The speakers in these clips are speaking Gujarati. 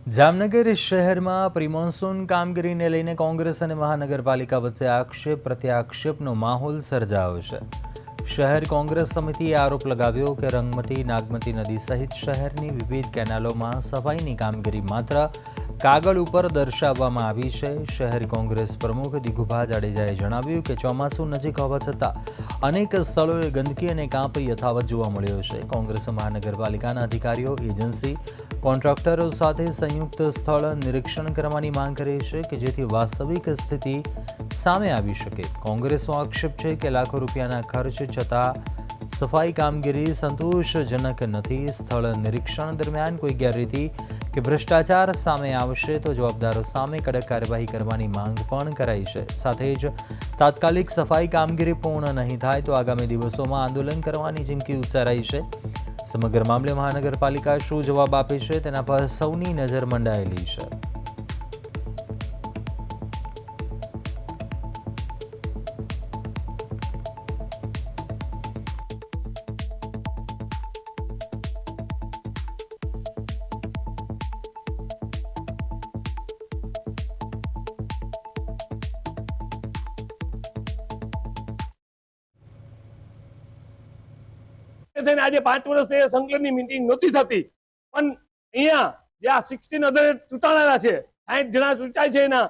જામનગર શહેરમાં પ્રી-મોન્સૂન કામગીરીને લઈને કોંગ્રેસ અને મહાનગરપાલિકા વચ્ચે આક્ષેપ પ્રત્યાક્ષેપનો માહોલ સર્જાયો છે। શહેર કોંગ્રેસ સમિતિએ આરોપ લગાવ્યો કે રંગમતી નાગમતી નદી સહિત શહેરની વિવિધ કેનાલોમાં સફાઈની કામગીરી માત્ર કાગળ ઉપર દર્શાવવામાં આવી છે। શહેર કોંગ્રેસ પ્રમુખ દિગુભા જાડેજાએ જણાવ્યું કે ચોમાસું નજીક હોવા છતાં અનેક સ્થળોએ ગંદકી અને કાંપ યથાવત જોવા મળ્યો છે। કોંગ્રેસ મહાનગરપાલિકાના અધિકારીઓ એજન્સી કોન્ટ્રાક્ટરો સાથે સંયુક્ત સ્થળ નિરીક્ષણ કરવાની માંગ કરી છે કે જેથી વાસ્તવિક સ્થિતિ સામે આવી શકે। કોંગ્રેસનો આક્ષેપ છે કે લાખો રૂપિયાના ખર્ચ છતાં સફાઈ કામગીરી સંતોષજનક નથી। સ્થળ નિરીક્ષણ દરમિયાન કોઈ ગેરરીતિ કે ભ્રષ્ટાચાર સામે આવશે તો જવાબદારો સામે કડક કાર્યવાહી કરવાની માંગ પણ કરાઈ છે। સાથે જ તાત્કાલિક સફાઈ કામગીરી પૂર્ણ નહીં થાય તો આગામી દિવસોમાં આંદોલન કરવાની ચીમકી ઉચ્ચારાઈ છે। સમગ્ર મામલે મહાનગરપાલિકા શું જવાબ આપે છે તેના પર સૌની નજર મંડાયેલી છે। આજે 5 વર્ષથી સંકલનની મીટિંગ નહોતી થતી, પણ અહીંયા જે આ 16 અધર ચૂંટાણાના છે, 60 જણા ચૂંટાય છે, એના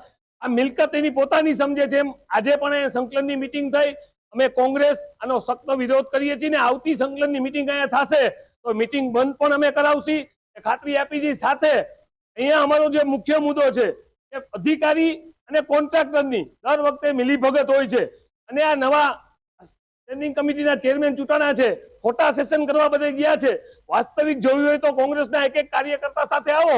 આ મિલકત એની પોતાની સમજે છે। એમ આજે પણ એ સંકલનની મીટિંગ થઈ। અમે કોંગ્રેસ આનો સખ્ત વિરોધ કરીએ છીએ ને આવતી સંકલનની મીટિંગ અહીંયા થશે તો મીટિંગ બંધ પણ અમે કરાવશી એ ખાતરી આપી છે। સાથે અહીંયા અમારો જે મુખ્ય મુદ્દો છે એ અધિકારી અને કોન્ટ્રાક્ટરની દર વખતે મિલીભગત હોય છે અને આ નવા સ્ટેન્ડિંગ કમિટીના ચેરમેન ચૂંટાણા છે, ખોટા સેશન કરવા બધે ગયા છે। વાસ્તવિક જોયું હોય તો કોંગ્રેસના એક કાર્યકર્તા સાથે આવો।